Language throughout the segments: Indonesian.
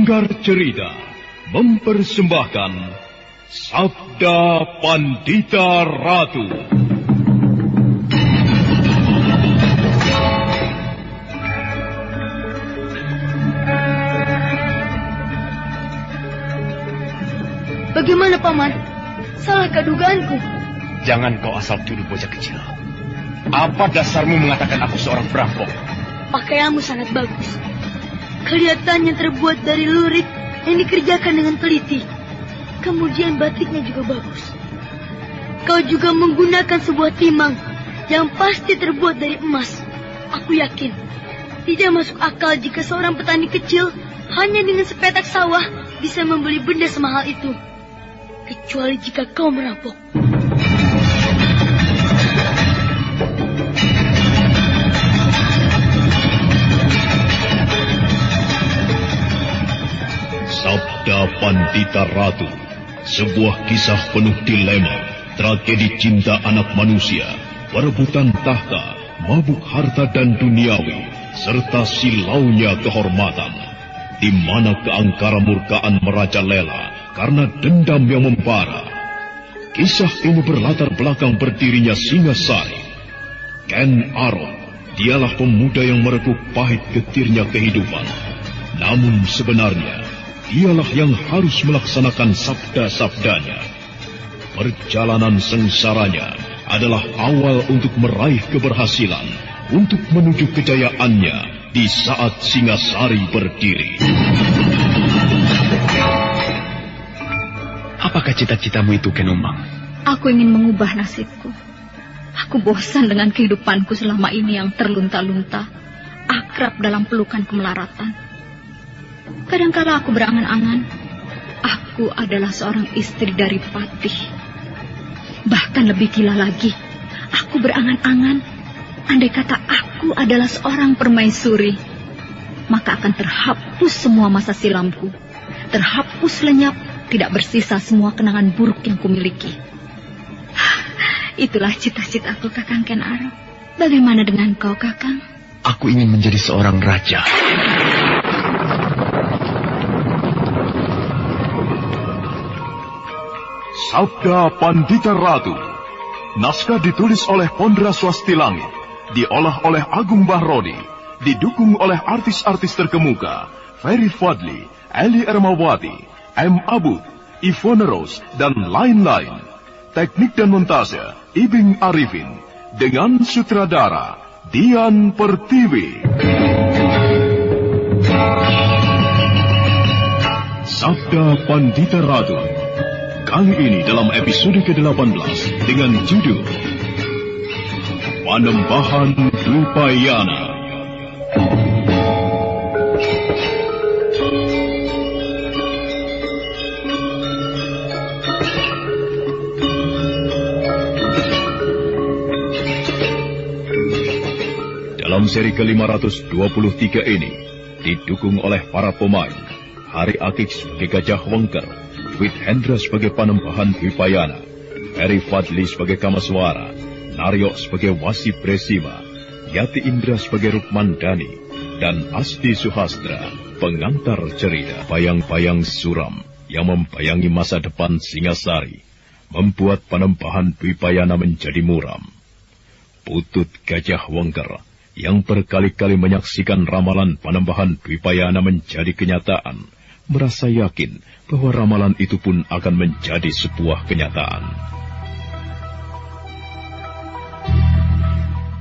Sanggar Cerita mempersembahkan Sabda Pandita Ratu. Bagaimana, Paman? Salahkah dugaanku? Jangan kau asal tuduh bocah kecil. Apa dasarmu mengatakan aku seorang perampok? Pakaianmu sangat bagus. Kelihatannya terbuat dari lurik yang dikerjakan dengan teliti. Kemudian batiknya juga bagus. Kau juga menggunakan sebuah timang yang pasti terbuat dari emas. Aku yakin tidak masuk akal jika seorang petani kecil hanya dengan sepetak sawah bisa membeli benda semahal itu. Kecuali jika kau merampok. Sabda Pandita Ratu, sebuah kisah penuh dilema, tragedi cinta anak manusia, perebutan tahta, mabuk harta dan duniawi, serta silaunya kehormatan, di mana keangkara murkaan merajalela karena dendam yang membara. Kisah ini berlatar belakang berdirinya Singasari. Ken Arok, dialah pemuda yang merekuk pahit getirnya kehidupan. Namun sebenarnya, dialah yang harus melaksanakan sabda-sabdanya. Perjalanan sengsaranya adalah awal untuk meraih keberhasilan, untuk menuju kejayaannya di saat Singasari berdiri. Apakah cita-citamu itu, Ken Umbang? Aku ingin mengubah nasibku. Aku bosan dengan kehidupanku selama ini yang terlunta-lunta, akrab dalam pelukan kemelaratan. Kadangkala aku berangan-angan, aku adalah seorang istri dari Patih. Bahkan lebih gila lagi, aku berangan-angan, andai kata aku adalah seorang permaisuri, maka akan terhapus semua masa silamku, terhapus lenyap, tidak bersisa semua kenangan buruk yang kumiliki. Itulah cita-citaku, Kakang Ken Arok. Bagaimana dengan kau, Kakang? Aku ingin menjadi seorang raja. Sabda Pandita Ratu. Naskah ditulis oleh Pondra Swastilangit, diolah oleh Agung Bahrodi, didukung oleh artis-artis terkemuka Ferry Fadli, Eli Ermawati, M. Abud, Ivone Rose, dan lain-lain. Teknik dan montase Ibing Arifin, dengan sutradara Dian Pertiwi. Sabda Pandita Ratu. Kali ini dalam episode ke-18 dengan judul Panembahan Dwipayana. Dalam seri ke-523 ini, didukung oleh para pemain, Hari Akik sebagai Gajah Wengker, Wit Hendra sebagai Panembahan Dwipayana, Ferry Fadli sebagai Kamaswara, Naryo sebagai Wasi Bresima, Yati Indra sebagai Rukman Dani, dan Asti Suhastra, pengantar cerita. Bayang-bayang suram yang membayangi masa depan Singasari membuat Panembahan Dwipayana menjadi muram. Putut Gajah Wengker yang berkali-kali menyaksikan ramalan Panembahan Dwipayana menjadi kenyataan, merasa yakin bahwa ramalan itu pun akan menjadi sebuah kenyataan.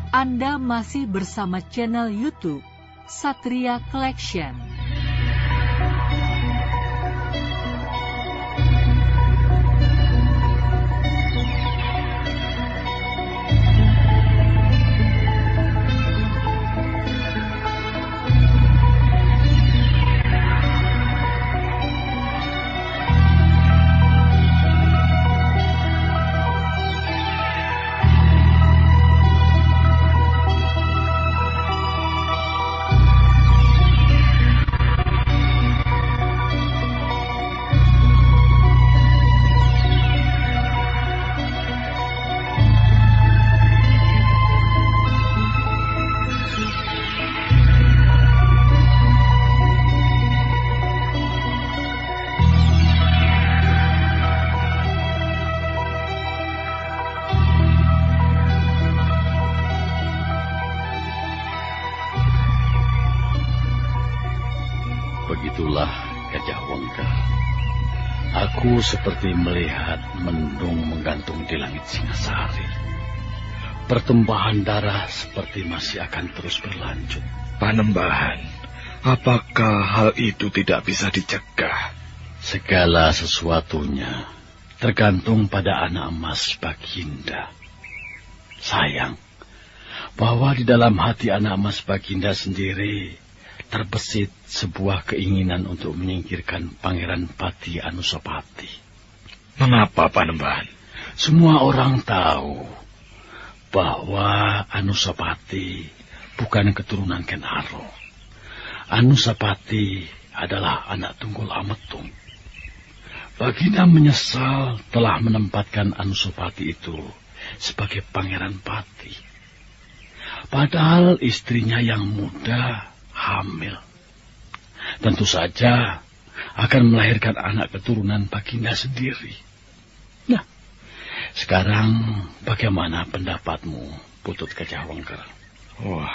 Anda masih bersama channel YouTube Satria Collection. Wangker. Aku seperti melihat mendung menggantung di langit Singasari. Pertumpahan darah seperti masih akan terus berlanjut. Panembahan, apakah hal itu tidak bisa dicegah? Segala sesuatunya tergantung pada anak emas Baginda. Sayang, bahwa di dalam hati anak emas Baginda sendiri terbesit sebuah keinginan untuk menyingkirkan Pangeran Pati Anusapati. Mengapa, Panembahan? Semua orang tahu bahwa Anusapati bukan keturunan Ken Arok. Anusapati adalah anak tunggul Ametung. Baginda menyesal telah menempatkan Anusapati itu sebagai Pangeran Pati. Padahal istrinya yang muda hamil. Tentu saja akan melahirkan anak keturunan Baginda sendiri. Nah, sekarang bagaimana pendapatmu, Putut Gajah Wangker? Wah,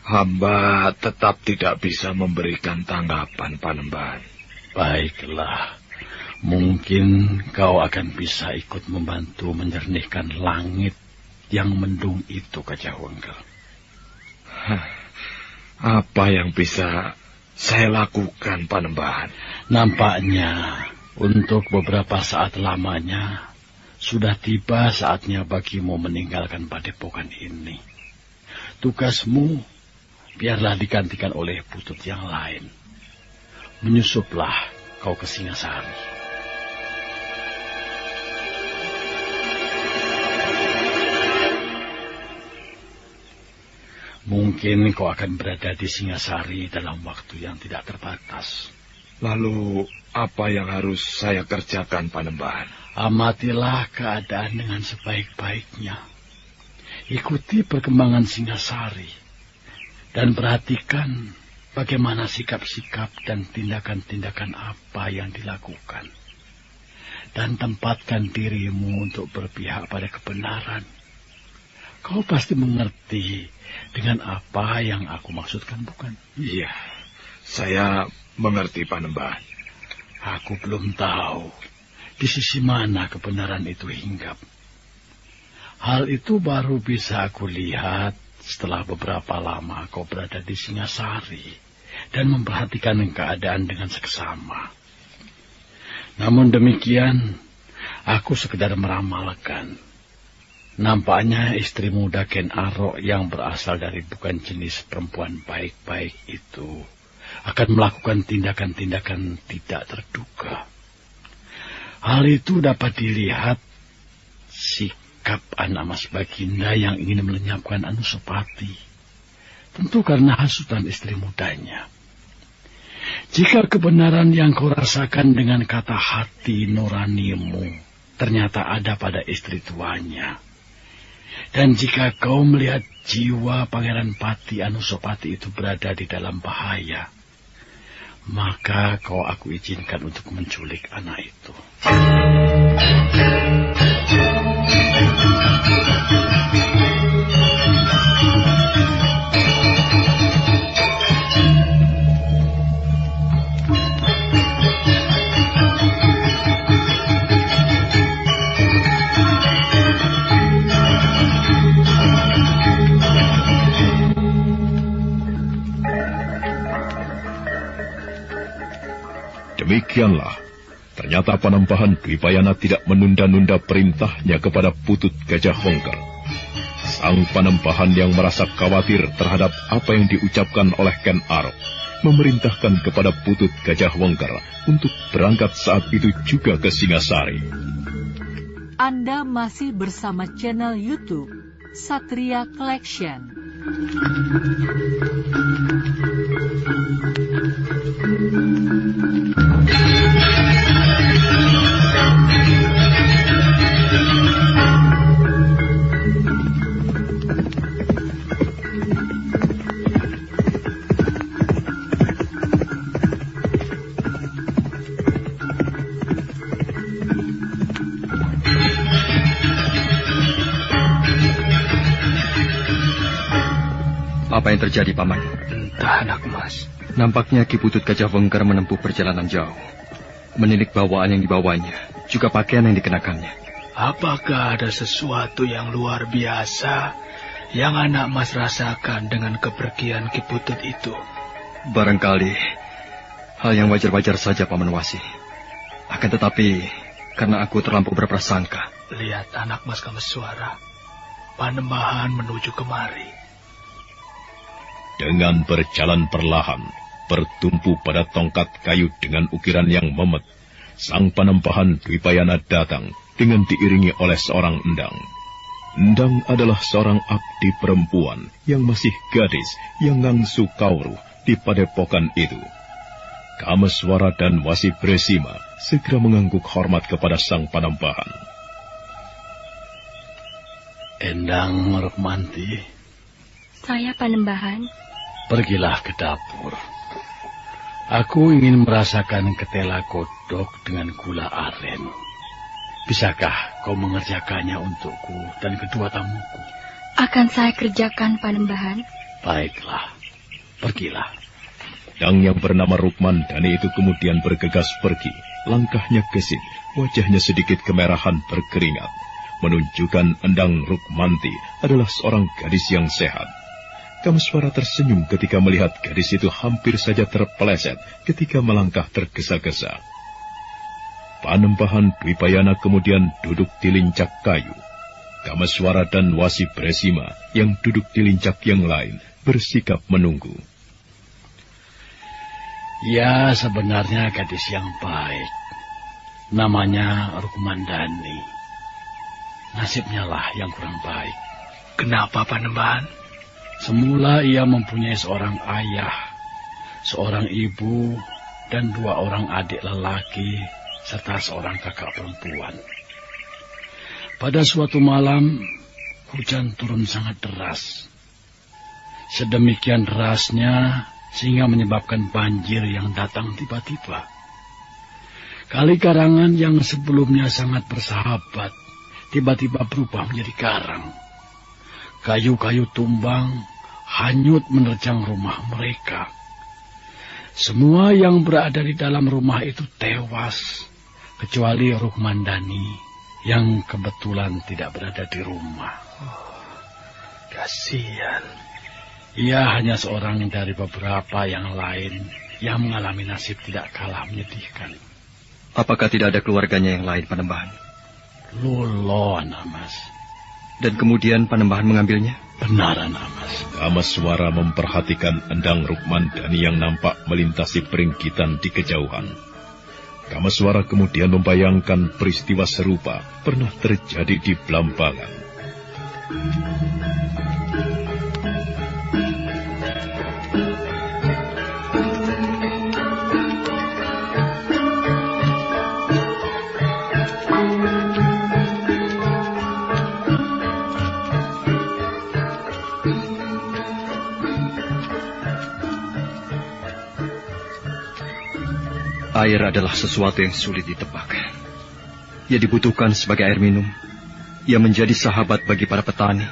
hamba tetap tidak bisa memberikan tanggapan, Panembahan. Baiklah, mungkin kau akan bisa ikut membantu menjernihkan langit yang mendung itu, Gajah Wangker. Apa yang bisa saya lakukan, Panembahan? Nampaknya untuk beberapa saat lamanya sudah tiba saatnya bagimu meninggalkan padepokan ini. Tugasmu biarlah digantikan oleh putut yang lain. Menyusuplah kau ke Singasari. Mungkin kau akan berada di Singasari dalam waktu yang tidak terbatas. Lalu, apa yang harus saya kerjakan, Panembahan? Amatilah keadaan dengan sebaik-baiknya. Ikuti perkembangan Singasari. Dan perhatikan bagaimana sikap-sikap dan tindakan-tindakan apa yang dilakukan. Dan tempatkan dirimu untuk berpihak pada kebenaran. Kau pasti mengerti dengan apa yang aku maksudkan, bukan? Iya, saya mengerti, Panembahan. Aku belum tahu di sisi mana kebenaran itu hinggap. Hal itu baru bisa aku lihat setelah beberapa lama kau berada di Singasari dan memperhatikan keadaan dengan seksama. Namun demikian, aku sekedar meramalkan. Nampaknya istri muda Ken Arok yang berasal dari bukan jenis perempuan baik-baik itu akan melakukan tindakan-tindakan tidak terduga. Hal itu dapat dilihat sikap anak mas Baginda yang ingin melenyapkan Anusapati. Tentu karena hasutan istri mudanya. Jika kebenaran yang kau rasakan dengan kata hati nuranimu ternyata ada pada istri tuanya, dan jika kau melihat jiwa Pangeran Pati Anusapati itu berada di dalam bahaya, maka kau aku izinkan untuk menculik anak itu. Demikianlah, ternyata Panembahan Dwipayana tidak menunda-nunda perintahnya kepada Putut Gajah Wangker. Sang Panembahan yang merasa khawatir terhadap apa yang diucapkan oleh Ken Arok, memerintahkan kepada Putut Gajah Wangker untuk berangkat saat itu juga ke Singasari. Anda masih bersama channel YouTube Satria Collection. Apa yang terjadi, Paman? Entah, anak emas. Nampaknya Ki Putut Gajah Wengker menempuh perjalanan jauh. Menilik bawaan yang dibawanya, juga pakaian yang dikenakannya. Apakah ada sesuatu yang luar biasa yang anak mas rasakan dengan kepergian Ki Putut itu? Barangkali hal yang wajar-wajar saja, Paman Wasi. Akan tetapi, karena aku terlampau berprasangka. Lihat anak mas Kameswara, Panembahan menuju kemari. Dengan berjalan perlahan, bertumpu pada tongkat kayu dengan ukiran yang memet, sang Panembahan Dwipayana datang dengan diiringi oleh seorang endang. Endang adalah seorang abdi perempuan yang masih gadis yang ngangsu kawruh di padepokan itu. Kameswara dan Wasi Bresima segera mengangguk hormat kepada sang Panembahan. Endang Rukmanti. Saya Panembahan. Pergilah ke dapur. Aku ingin merasakan ketela kodok dengan gula aren. Bisakah kau mengerjakannya untukku dan kedua tamuku? Akan saya kerjakan, Panembahan. Baiklah, pergilah. Endang yang bernama Rukmandani itu kemudian bergegas pergi. Langkahnya gesit, wajahnya sedikit kemerahan berkeringat, menunjukkan Endang Rukmanti adalah seorang gadis yang sehat. Kameswara tersenyum ketika melihat gadis itu hampir saja terpeleset ketika melangkah tergesa-gesa. Panembahan Dwipayana kemudian duduk di lincak kayu. Kameswara dan Wasi Bresima yang duduk di lincak yang lain bersikap menunggu. Ya, sebenarnya gadis yang baik. Namanya Rukmandani. Nasibnya lah yang kurang baik. Kenapa, Panembahan? Semula ia mempunyai seorang ayah, seorang ibu, dan 2 orang adik lelaki, serta seorang kakak perempuan. Pada suatu malam, hujan turun sangat deras. Sedemikian derasnya, sehingga menyebabkan banjir yang datang tiba-tiba. Kali karangan yang sebelumnya sangat bersahabat, tiba-tiba berubah menjadi karang. Kayu-kayu tumbang, hanyut menerjang rumah mereka. Semua yang berada di dalam rumah itu tewas, kecuali Rukmandani yang kebetulan tidak berada di rumah. Kasihan. Ia hanya seorang dari beberapa yang lain yang mengalami nasib tidak kalah menyedihkan. Apakah tidak ada keluarganya yang lain, Panembahan? Lulo, Mas. Dan kemudian Panembahan mengambilnya? Benar, Mas. Kameswara memperhatikan Endang Rukmandani yang nampak melintasi peringkitan di kejauhan. Kameswara kemudian membayangkan peristiwa serupa pernah terjadi di Blambangan. Air adalah sesuatu yang sulit ditebak. Ia dibutuhkan sebagai air minum. Ia menjadi sahabat bagi para petani.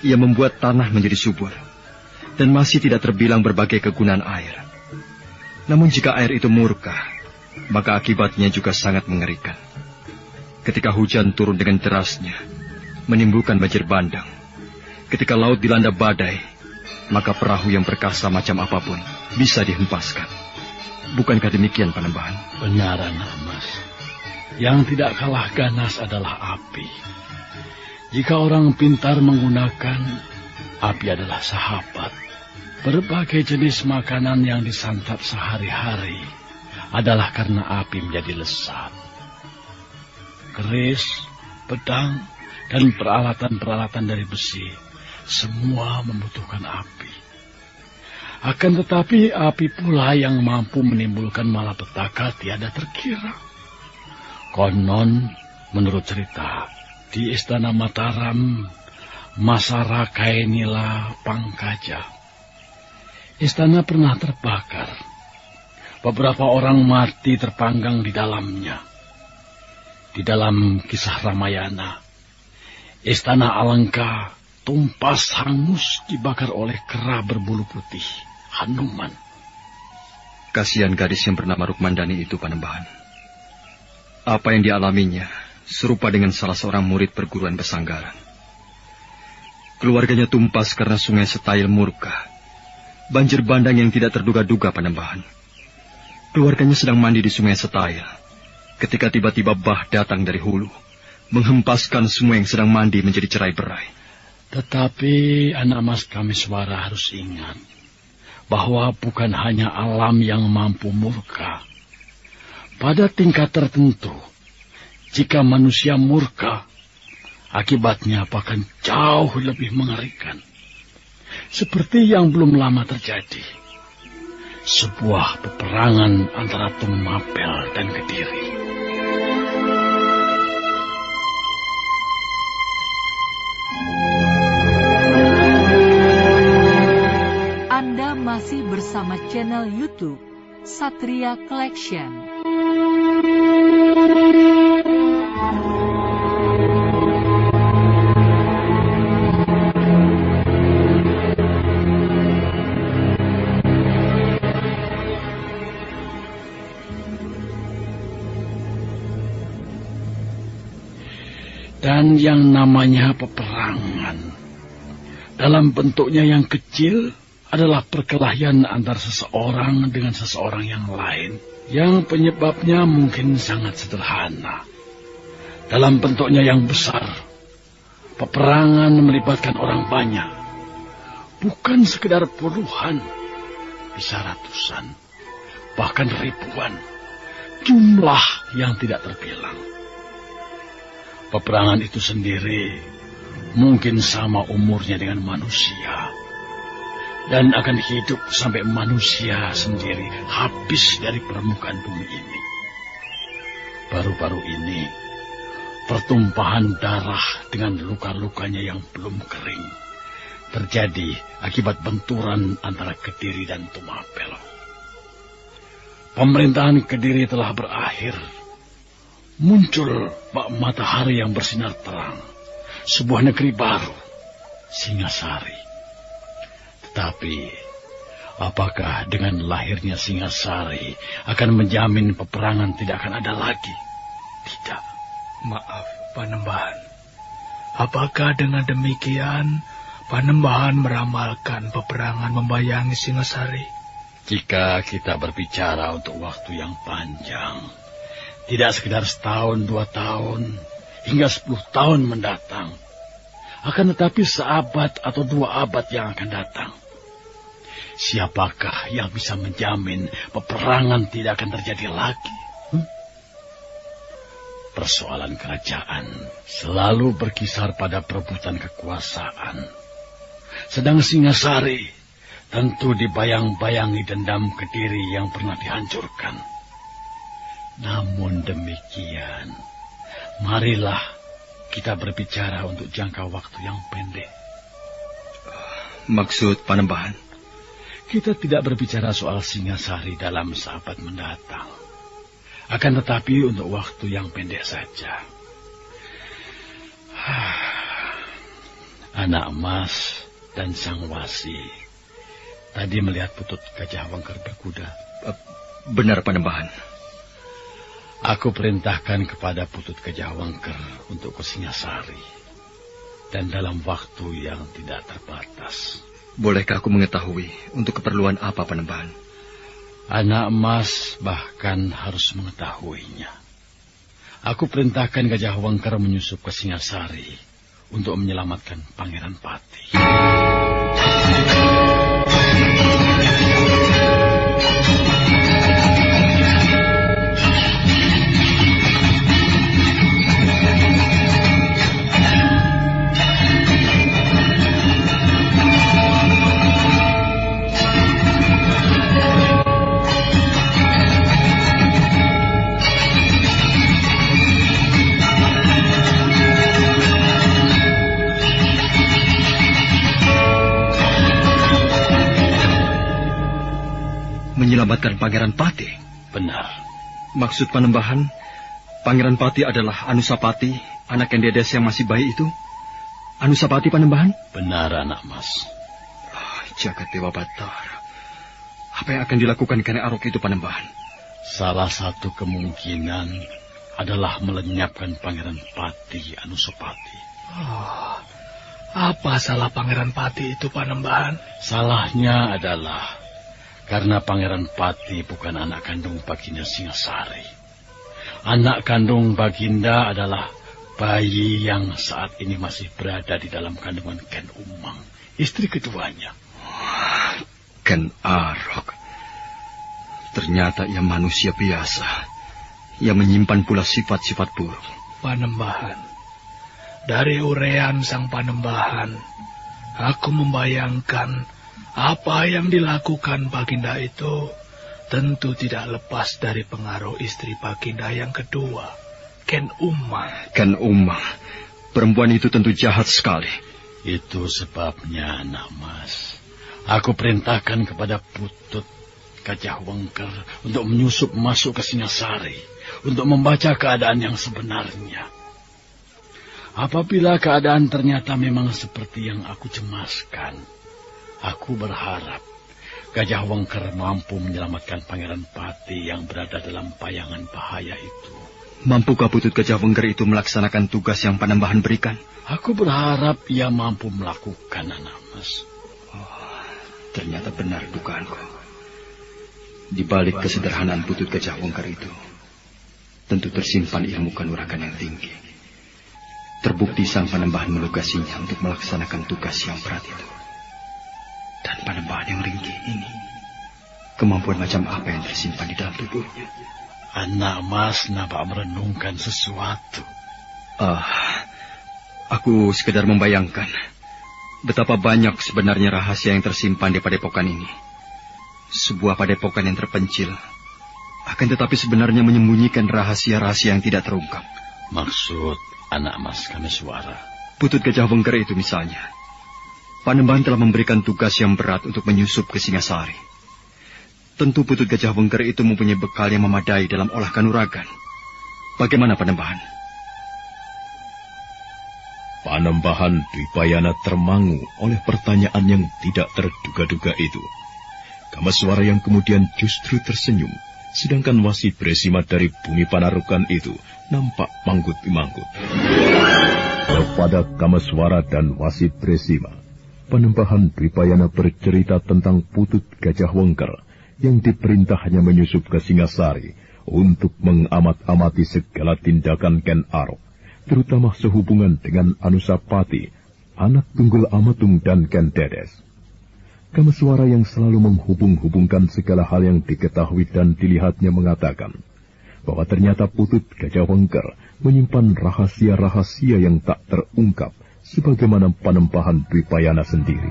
Ia membuat tanah menjadi subur. Dan masih tidak terbilang berbagai kegunaan air. Namun jika air itu murka, maka akibatnya juga sangat mengerikan. Ketika hujan turun dengan derasnya, menimbulkan banjir bandang. Ketika laut dilanda badai, maka perahu yang perkasa macam apapun bisa dihempaskan. Bukankah demikian, Panembahan? Benar, Mas. Yang tidak kalah ganas adalah api. Jika orang pintar menggunakan, api adalah sahabat. Berbagai jenis makanan yang disantap sehari-hari adalah karena api menjadi lesat. Keris, pedang, dan peralatan-peralatan dari besi, semua membutuhkan api. Akan tetapi api pula yang mampu menimbulkan malapetaka tiada terkira. Konon, menurut cerita, di Istana Mataram, Masara Kaenila Pangkaja, istana pernah terbakar. Beberapa orang mati terpanggang di dalamnya. Di dalam kisah Ramayana, Istana Alengka tumpas hangus dibakar oleh kera berbulu putih, Hanuman. Kasihan gadis yang bernama Rukmandani itu, Panembahan. Apa yang dialaminya serupa dengan salah seorang murid perguruan Besanggaran. Keluarganya tumpas karena sungai Setail murka. Banjir bandang yang tidak terduga-duga, Panembahan. Keluarganya sedang mandi di sungai Setail, ketika tiba-tiba bah datang dari hulu, menghempaskan semua yang sedang mandi menjadi cerai-berai. Tetapi anak mas Kamiswara harus ingat bahwa bukan hanya alam yang mampu murka. Pada tingkat tertentu, jika manusia murka, akibatnya bahkan jauh lebih mengerikan. Seperti yang belum lama terjadi. Sebuah peperangan antara Tumapel dan Kediri. Anda masih bersama channel YouTube Satria Collection. Dan yang namanya peperangan, dalam bentuknya yang kecil, adalah perkelahian antar seseorang dengan seseorang yang lain, yang penyebabnya mungkin sangat sederhana. Dalam bentuknya yang besar, peperangan melibatkan orang banyak, bukan sekedar puluhan, bisa ratusan, bahkan ribuan, jumlah yang tidak terbilang. Peperangan itu sendiri mungkin sama umurnya dengan manusia, dan akan hidup sampai manusia sendiri habis dari permukaan bumi ini. Baru-baru ini, pertumpahan darah dengan luka-lukanya yang belum kering terjadi akibat benturan antara Kediri dan Tumapel. Pemerintahan Kediri telah berakhir. Muncul bak matahari yang bersinar terang, sebuah negeri baru, Singasari. Tetapi, apakah dengan lahirnya Singasari akan menjamin peperangan tidak akan ada lagi? Tidak. Maaf, Panembahan. Apakah dengan demikian Panembahan meramalkan peperangan membayangi Singasari? Jika kita berbicara untuk waktu yang panjang, tidak sekedar setahun, 2 tahun, hingga 10 tahun mendatang, akan tetapi seabad atau 2 abad yang akan datang. Siapakah yang bisa menjamin peperangan tidak akan terjadi lagi? Persoalan kerajaan selalu berkisar pada perebutan kekuasaan. Sedang Singasari tentu dibayang-bayangi dendam Kediri yang pernah dihancurkan. Namun demikian, marilah kita berbicara untuk jangka waktu yang pendek. Maksud Panembahan? Kita tidak berbicara soal Singasari dalam seabad mendatang. Akan tetapi untuk waktu yang pendek saja. Anak emas dan sang wasi tadi melihat Putut Gajah Wengker berkuda. Benar, Panembahan. Aku perintahkan kepada Putut Gajah Wengker untuk ke Singasari. Dan dalam waktu yang tidak terbatas. Bolehkah aku mengetahui untuk keperluan apa, Panembahan? Anak emas bahkan harus mengetahuinya. Aku perintahkan Gajah Wengker menyusup ke Singasari untuk menyelamatkan Pangeran Pati. Menyelamatkan Pangeran Pati? Benar. Maksud Panembahan, Pangeran Pati adalah Anusapati, anak Kendedes yang masih bayi itu? Anusapati, Panembahan? Benar, anak mas. Jagat Dewa Batara. Apa yang akan dilakukan Ken Arok itu, Panembahan? Salah satu kemungkinan adalah melenyapkan Pangeran Pati Anusapati. Oh, apa salah Pangeran Pati itu, Panembahan? Salahnya adalah karena Pangeran Pati bukan anak kandung Baginda Singasari. Anak kandung Baginda adalah bayi yang saat ini masih berada di dalam kandungan Ken Umang, istri keduanya. Ken Arok. Ternyata ia manusia biasa. Ia menyimpan pula sifat-sifat buruk. Panembahan, dari urean sang Panembahan, aku membayangkan apa yang dilakukan Baginda itu tentu tidak lepas dari pengaruh istri Baginda yang kedua, Ken Umang. Ken Umang, perempuan itu tentu jahat sekali. Itu sebabnya, anak mas, aku perintahkan kepada Putut Gajah Wengker untuk menyusup masuk ke Singasari, untuk membaca keadaan yang sebenarnya. Apabila keadaan ternyata memang seperti yang aku cemaskan, aku berharap Gajah Wengker mampu menyelamatkan Pangeran Pati yang berada dalam payangan bahaya itu. Mampukah Putut Gajah Wengker itu melaksanakan tugas yang Panembahan berikan? Aku berharap ia mampu melakukan, anak mas. Oh, ternyata benar dugaanku. Di balik kesederhanaan Putut Gajah Wengker itu, tentu tersimpan ilmu kanuragan yang tinggi. Terbukti sang Panembahan menugasinya untuk melaksanakan tugas yang berat itu. Dan Panembahan yang ringkih ini, kemampuan macam apa yang tersimpan di dalam tubuhnya? Anak mas nampak merenungkan sesuatu. Aku sekedar membayangkan betapa banyak sebenarnya rahasia yang tersimpan di padepokan ini. Sebuah padepokan yang terpencil, akan tetapi sebenarnya menyembunyikan rahasia-rahasia yang tidak terungkap. Maksud anak mas Kameswara? Putut Gajah Wengker itu misalnya. Panembahan telah memberikan tugas yang berat untuk menyusup ke Singasari. Tentu Putut Gajah Wengker itu mempunyai bekal yang memadai dalam olah kanuragan. Bagaimana Panembahan? Panembahan Dwipayana termangu oleh pertanyaan yang tidak terduga-duga itu. Kameswara yang kemudian justru tersenyum, sedangkan Wasi Bresima dari bumi Panarukan itu nampak manggut-manggut. Kepada Kameswara dan Wasi Bresima, Panembahan Dwipayana bercerita tentang Putut Gajah Wengker yang diperintahnya menyusup ke Singasari untuk mengamat-amati segala tindakan Ken Arok, terutama sehubungan dengan Anusapati, anak tunggul Amatung dan Ken Dedes. Kameswara yang selalu menghubung-hubungkan segala hal yang diketahui dan dilihatnya mengatakan bahwa ternyata Putut Gajah Wengker menyimpan rahasia-rahasia yang tak terungkap sebagaimana Panembahan Dwipayana sendiri.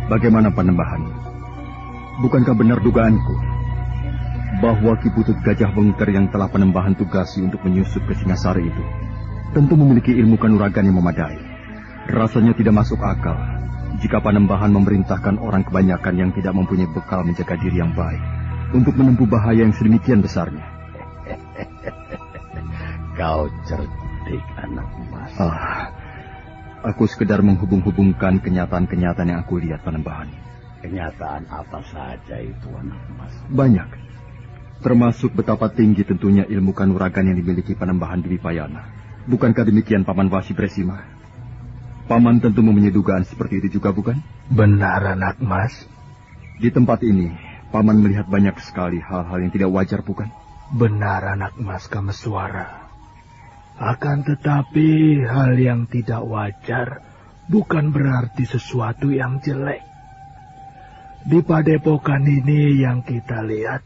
Bagaimana Panembahan? Bukankah benar dugaanku bahwa Ki Putut Gajah Wengker yang telah Panembahan tugasi untuk menyusup ke Singasari itu tentu memiliki ilmu kanuragan yang memadai? Rasanya tidak masuk akal jika Panembahan memerintahkan orang kebanyakan yang tidak mempunyai bekal menjaga diri yang baik untuk menempuh bahaya yang sedemikian besarnya. Kau cerdik, anak mas. Aku sekedar menghubung-hubungkan kenyataan-kenyataan yang aku lihat Panembahan. Kenyataan apa saja itu, anak mas? Banyak. Termasuk betapa tinggi tentunya ilmu kanuragan yang dimiliki Panembahan Dwipayana. Bukankah demikian Paman Wasi Bresima? Paman tentu mempunyai dugaan seperti itu juga, bukan? Benar, anak mas. Di tempat ini, Paman melihat banyak sekali hal-hal yang tidak wajar, bukan? Benar, anak mas Kameswara. Akan tetapi hal yang tidak wajar bukan berarti sesuatu yang jelek. Di padepokan ini yang kita lihat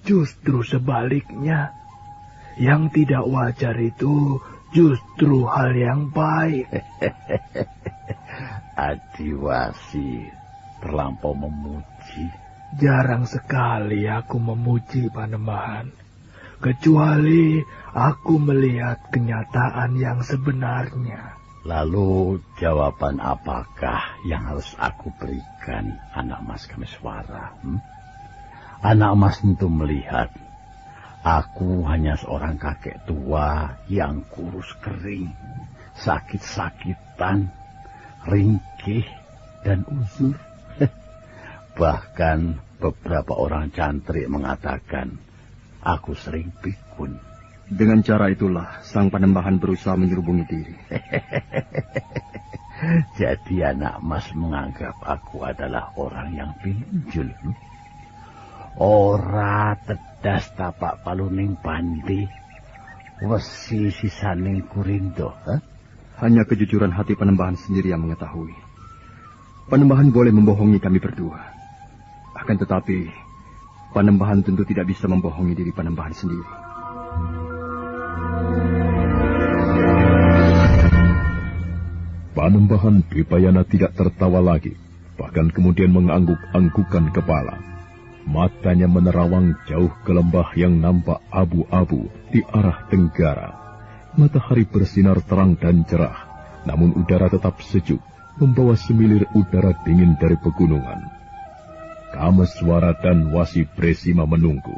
justru sebaliknya. Yang tidak wajar itu justru hal yang baik. Adiwasi terlampau memuji. Jarang sekali aku memuji Panembahan. Kecuali aku melihat kenyataan yang sebenarnya. Lalu jawaban apakah yang harus aku berikan, anak mas Kameswara? Anak mas tentu melihat aku hanya seorang kakek tua yang kurus kering, sakit-sakitan, ringkih, dan uzur. Bahkan beberapa orang cantrik mengatakan aku sering pikun. Dengan cara itulah Sang Panembahan berusaha menyerubungi diri. Jadi anak mas menganggap aku adalah orang yang pinjul. Ora tedas tapak paluning pandi, wesi sisaning kurindo. Hanya kejujuran hati Panembahan sendiri yang mengetahui. Panembahan boleh membohongi kami berdua. Akan tetapi, Panembahan tentu tidak bisa membohongi diri Panembahan sendiri. Panembahan Dwipayana tidak tertawa lagi, bahkan kemudian mengangguk-anggukan kepala. Matanya menerawang jauh ke lembah yang nampak abu-abu di arah tenggara. Matahari bersinar terang dan cerah, namun udara tetap sejuk, membawa semilir udara dingin dari pegunungan. Kameswara dan Wasi Bresima menunggu.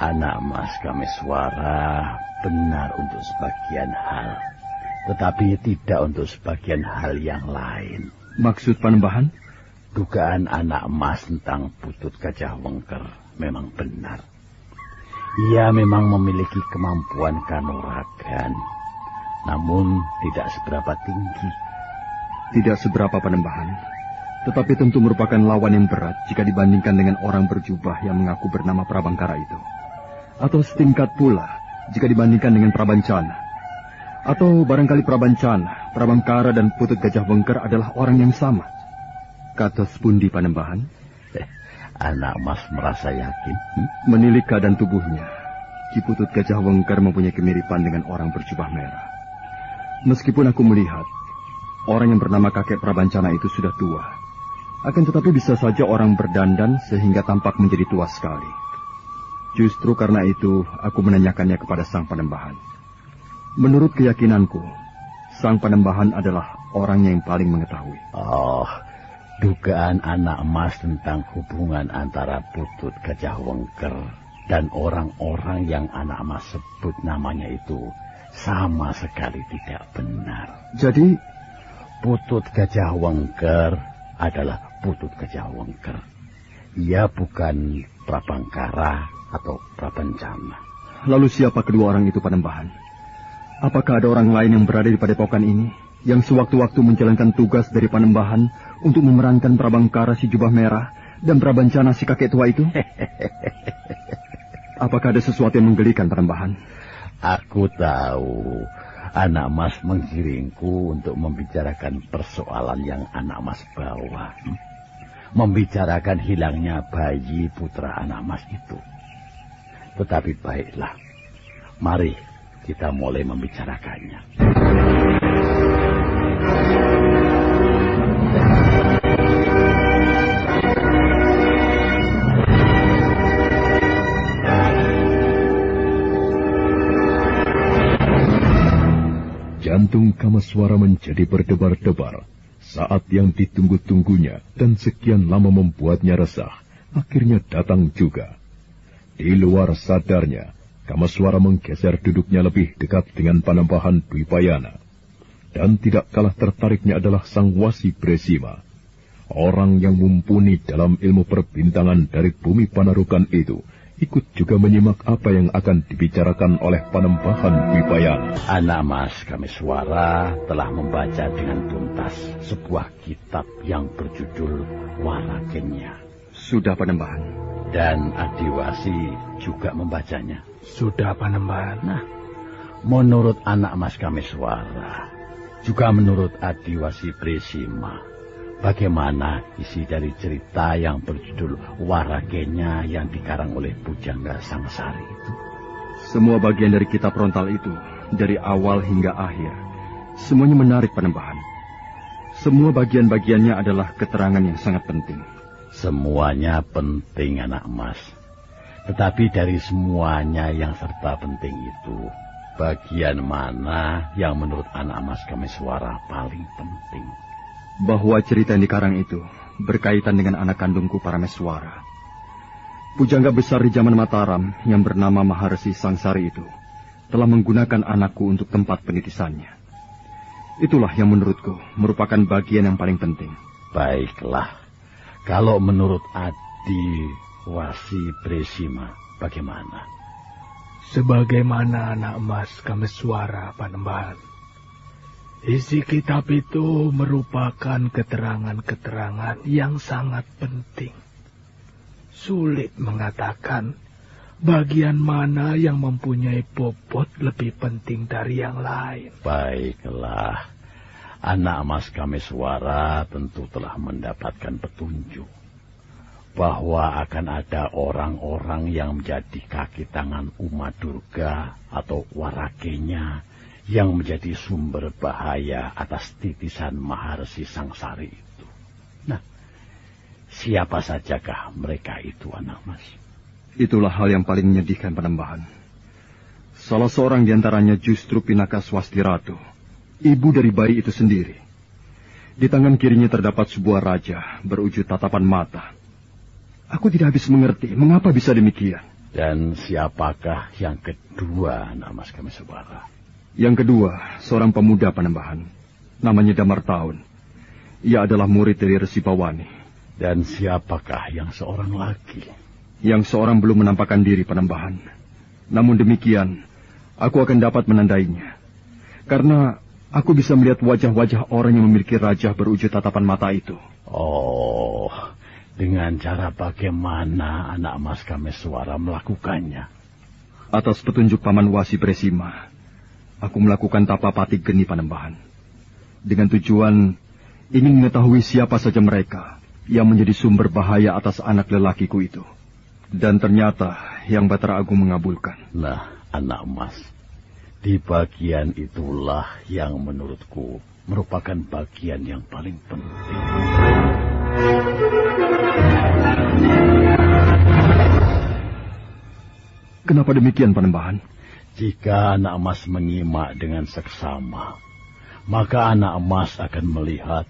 Anak mas Kameswara benar untuk sebagian hal, tetapi tidak untuk sebagian hal yang lain. Maksud Panembahan? Dugaan anak mas tentang Putut Gajah Wengker memang benar. Ia memang memiliki kemampuan kanuragan, namun tidak seberapa tinggi. Tidak seberapa Panembahan, tetapi tentu merupakan lawan yang berat jika dibandingkan dengan orang berjubah yang mengaku bernama Prabangkara itu. Atau setingkat pula jika dibandingkan dengan Prabancana. Atau barangkali Prabancana, Prabangkara dan Putut Gajah Wengker adalah orang yang sama. Kados pundi Panembahan? Anak mas merasa yakin? Menilik keadaan tubuhnya, Ki Putut Gajah Wengker mempunyai kemiripan dengan orang berjubah merah. Meskipun aku melihat orang yang bernama kakek Prabancana itu sudah tua, akan tetapi bisa saja orang berdandan sehingga tampak menjadi tua sekali. Justru karena itu, aku menanyakannya kepada Sang Panembahan. Menurut keyakinanku, Sang Panembahan adalah orang yang paling mengetahui. Oh, dugaan anak mas tentang hubungan antara Putut Gajah Wengker dan orang-orang yang anak mas sebut namanya itu sama sekali tidak benar. Jadi, Putut Gajah Wengker adalah Putut Gajah Wengker. Ia bukan Prabangkara atau Prabancana. Lalu siapa kedua orang itu Panembahan? Apakah ada orang lain yang berada di padepokan ini, yang sewaktu-waktu menjalankan tugas dari Panembahan untuk memerankan Prabangkara si jubah merah dan Prabancana si kakek tua itu? Apakah ada sesuatu yang menggelikan Panembahan? Aku tahu anak mas menggiringku untuk membicarakan persoalan yang anak mas bawa. Membicarakan hilangnya bayi putra anak mas itu. Tetapi baiklah, mari kita mulai membicarakannya. Jantung Kamaswara menjadi berdebar-debar saat yang ditunggu-tunggunya dan sekian lama membuatnya resah, akhirnya datang juga. Di luar sadarnya, Kamaswara menggeser duduknya lebih dekat dengan Panembahan Dwipayana. Dan tidak kalah tertariknya adalah Sang Wasi Bresima. Orang yang mumpuni dalam ilmu perbintangan dari bumi Panarukan itu ikut juga menyimak apa yang akan dibicarakan oleh Panembahan Dwipayana. Anak Mas Kameswara telah membaca dengan tuntas sebuah kitab yang berjudul Warakenya. Sudah, Panembahan. Dan Adiwasi juga membacanya. Sudah, Panembahan. Nah, menurut anak Mas Kameswara, juga menurut Adiwasi Bresima, bagaimana isi dari cerita yang berjudul Warakenya yang dikarang oleh Pujangga Sangsari itu? Semua bagian dari kitab Rontal itu, dari awal hingga akhir, semuanya menarik, Panembahan. Semua bagian-bagiannya adalah keterangan yang sangat penting. Semuanya penting, anak Mas. Tetapi dari semuanya yang serba penting itu, bagian mana yang menurut anak Mas Kameswara paling penting? Bahwa cerita yang dikarang itu berkaitan dengan anak kandungku Parameswara. Pujangga besar di zaman Mataram yang bernama Maharsi Sangsari itu telah menggunakan anakku untuk tempat penitisannya. Itulah yang menurutku merupakan bagian yang paling penting. Baiklah, kalau menurut Adiwasi Bresima, bagaimana? Sebagaimana anak emas Kameswara, Panembahan. Isi kitab itu merupakan keterangan-keterangan yang sangat penting. Sulit mengatakan bagian mana yang mempunyai bobot lebih penting dari yang lain. Baiklah, anak Mas Kameswara tentu telah mendapatkan petunjuk bahwa akan ada orang-orang yang menjadi kaki tangan Uma Durga atau Warakenya yang menjadi sumber bahaya atas titisan Maharsi Sangsari itu. Nah, siapa sajakah mereka itu, anak Mas? Itulah hal yang paling menyedihkan, Panembahan. Salah seorang diantaranya justru Pinaka Swasti Ratu, ibu dari bayi itu sendiri. Di tangan kirinya terdapat sebuah raja berwujud tatapan mata. Aku tidak habis mengerti mengapa bisa demikian. Dan siapakah yang kedua, anak Mas Kameswara? Yang kedua, seorang pemuda, Panembahan. Namanya Damar Taun. Ia adalah murid dari Resi Bawani. Dan siapakah yang seorang lagi? Yang seorang belum menampakkan diri, Panembahan. Namun demikian, aku akan dapat menandainya. Karena aku bisa melihat wajah-wajah orang yang memiliki raja berwujud tatapan mata itu. Oh, dengan cara bagaimana anak Mas Kameswara melakukannya? Atas petunjuk Paman Wasi Bresima, aku melakukan tapapati geni, Panembahan. Dengan tujuan ingin mengetahui siapa saja mereka yang menjadi sumber bahaya atas anak lelakiku itu. Dan ternyata yang Batara Agung mengabulkan. Nah, anak Mas, di bagian itulah yang menurutku merupakan bagian yang paling penting. Kenapa demikian, Panembahan? Jika anak Mas menyimak dengan seksama, maka anak Mas akan melihat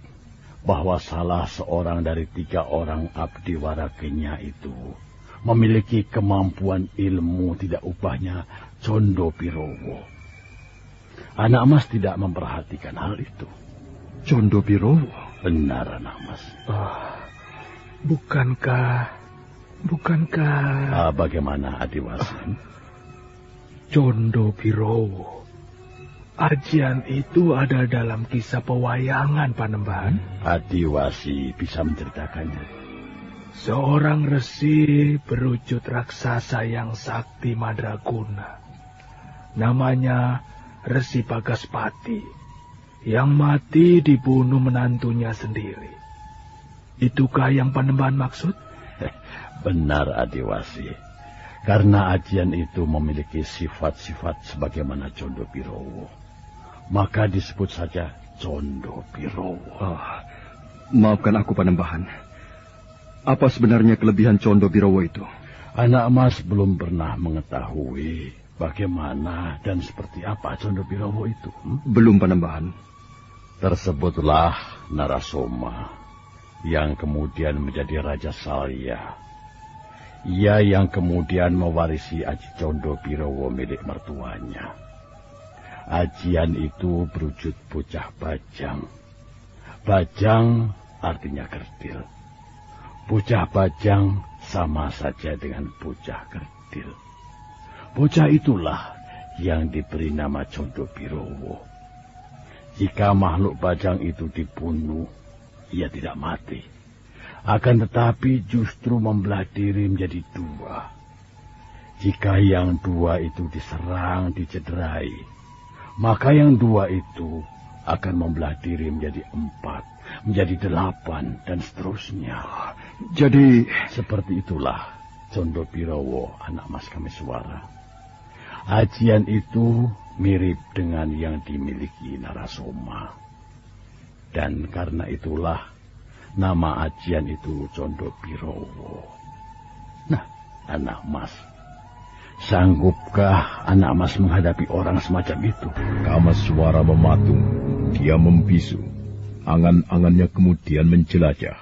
bahwa salah seorang dari 3 orang abdi Warakenya itu memiliki kemampuan ilmu tidak ubahnya Condo Pirowo. Anak Mas tidak memperhatikan hal itu. Condo Pirowo? Benar, anak Mas. Bukankah... Bagaimana, Adiwasi? Condo Pirowo. Ajian itu ada dalam kisah pewayangan, Panembahan. Adiwasi bisa menceritakannya. Seorang resi berwujud raksasa yang sakti madraguna. Namanya Resi Bagaspati, yang mati dibunuh menantunya sendiri. Itukah yang Panembahan maksud? Benar, Adiwasi. Karena ajian itu memiliki sifat-sifat sebagaimana Condo Birowo, maka disebut saja Condo Birowo. Maafkan aku, Panembahan. Apa sebenarnya kelebihan Condo Birowo itu? Anak Mas belum pernah mengetahui bagaimana dan seperti apa Condo Birowo itu. Belum, Panembahan. Tersebutlah Narasoma yang kemudian menjadi Raja Salya. Ia yang kemudian mewarisi Aji Condo Birowo milik mertuanya. Ajian itu berwujud bocah bajang. Bajang artinya kerdil. Bocah bajang sama saja dengan bocah kerdil. Bocah itulah yang diberi nama Condo Birowo. Jika makhluk bajang itu dibunuh, ia tidak mati. Akan tetapi justru membelah diri menjadi dua. Jika yang dua itu diserang, dicederai, maka yang dua itu akan membelah diri menjadi 4, menjadi 8, dan seterusnya. Jadi, seperti itulah Condo Birowo, anak Mas Kameswara. Ajian itu mirip dengan yang dimiliki Narasoma. Dan karena itulah nama ajian itu Condo Birowo. Nah, anak Mas, sanggupkah anak Mas menghadapi orang semacam itu? Kameswara mematung, dia membisu. Angan-angannya kemudian menjelajah.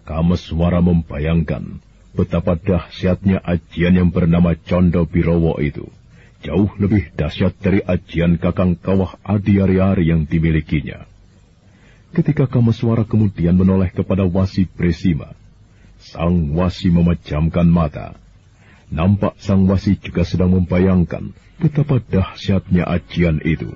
Kameswara membayangkan betapa dahsyatnya ajian yang bernama Condo Birowo itu. Jauh lebih dahsyat dari ajian Kakang Kawah Adiari-ari yang dimilikinya. Ketika Kameswara kemudian menoleh kepada Wasi Bresima, sang Wasi memejamkan mata. Nampak sang Wasi juga sedang membayangkan betapa dahsyatnya ajian itu.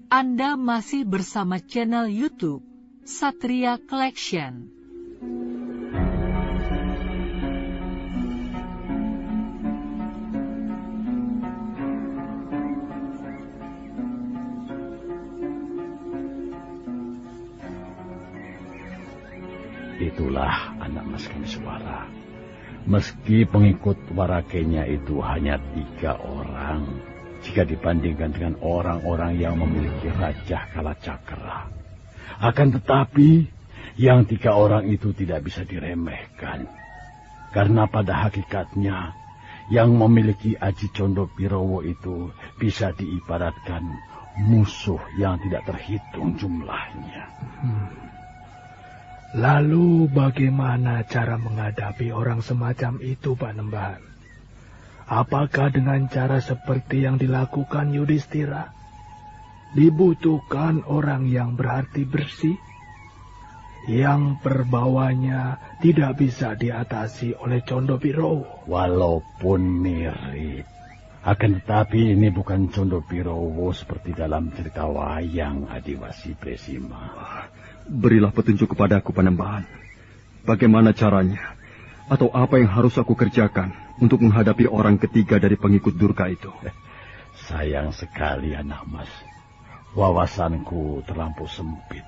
Anda masih bersama channel YouTube Satria Collection. Itulah anak Mas Kameswara. Meski pengikut Warakenya itu hanya 3 orang, jika dibandingkan dengan orang-orang yang memiliki Raja Kalacakra. Akan tetapi, yang 3 orang itu tidak bisa diremehkan. Karena pada hakikatnya, yang memiliki Aji Condo Birowo itu bisa diibaratkan musuh yang tidak terhitung jumlahnya. Lalu bagaimana cara menghadapi orang semacam itu, Panembahan? Apakah dengan cara seperti yang dilakukan Yudhistira? Dibutuhkan orang yang berhati bersih, yang perbawanya tidak bisa diatasi oleh Condo Birowo. Walaupun mirip, akan tetapi ini bukan Condo Birowo seperti dalam cerita wayang Adiwasi Bresima. Berilah petunjuk kepadaku, Panembahan. Bagaimana caranya? Atau apa yang harus aku kerjakan untuk menghadapi orang ketiga dari pengikut Durga itu? Sayang sekali, anak Mas. Wawasanku terlampau sempit.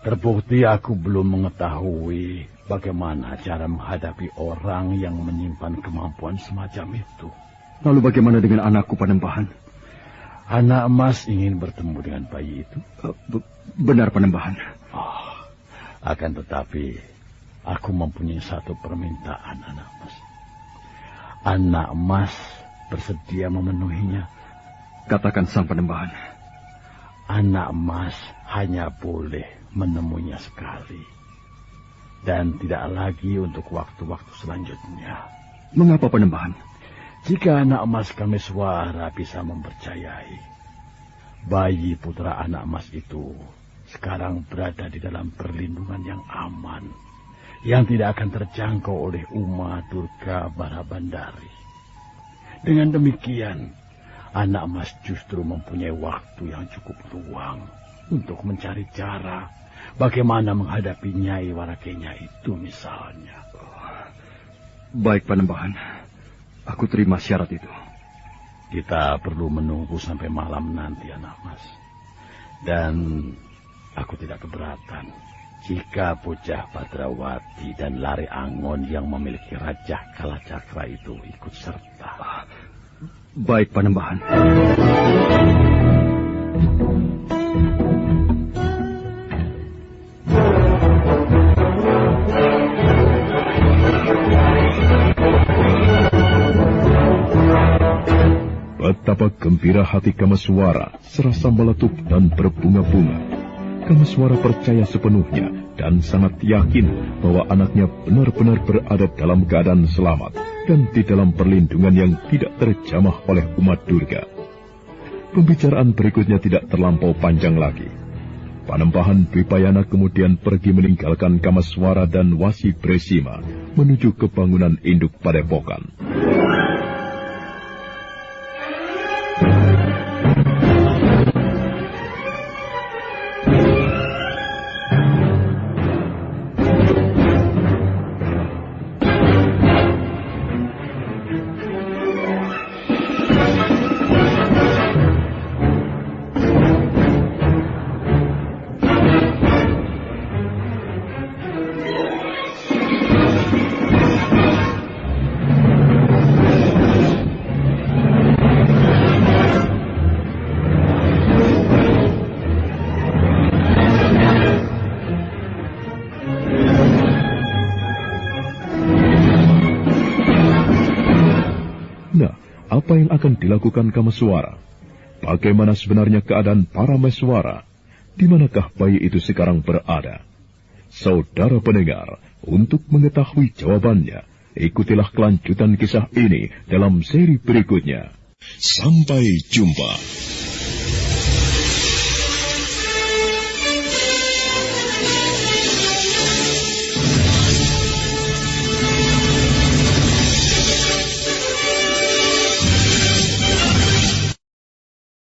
Terbukti aku belum mengetahui bagaimana cara menghadapi orang yang menyimpan kemampuan semacam itu. Lalu bagaimana dengan anakku, Panembahan? Anak Mas ingin bertemu dengan bayi itu? Benar, Panembahan. Akan tetapi, aku mempunyai satu permintaan, anak Mas. Anak Mas bersedia memenuhinya? Katakan, Sang Panembahan. Anak Mas hanya boleh menemuinya sekali. Dan tidak lagi untuk waktu-waktu selanjutnya. Mengapa, Panembahan? Jika anak Mas Kameswara bisa mempercayai, bayi putra anak Mas itu sekarang berada di dalam perlindungan yang aman, yang tidak akan terjangkau oleh Uma, Durga, Barabandari. Dengan demikian, anak Mas justru mempunyai waktu yang cukup luang untuk mencari cara Bagaimana menghadapi Nyai Warakenya itu misalnya? Baik, Panembahan. Aku terima syarat itu. Kita perlu menunggu sampai malam nanti, anak mas. Dan aku tidak keberatan jika Bocah Badrawati dan Lare Angon yang memiliki Raja Kalacakra itu ikut serta. Baik, Panembahan. Betapa gembira hati Kameswara serasa meletup dan berbunga-bunga. Kameswara percaya sepenuhnya dan sangat yakin bahwa anaknya benar-benar berada dalam keadaan selamat dan di dalam perlindungan yang tidak terjamah oleh umat Durga. Pembicaraan berikutnya tidak terlampau panjang lagi. Panembahan Dwipayana kemudian pergi meninggalkan Kameswara dan Wasi Bresima menuju ke bangunan induk Padepokan. Apa yang akan dilakukan Kameswara? Bagaimana sebenarnya keadaan para Meswara? Di manakah bayi itu sekarang berada? Saudara pendengar, untuk mengetahui jawabannya, ikutilah kelanjutan kisah ini dalam seri berikutnya. Sampai jumpa.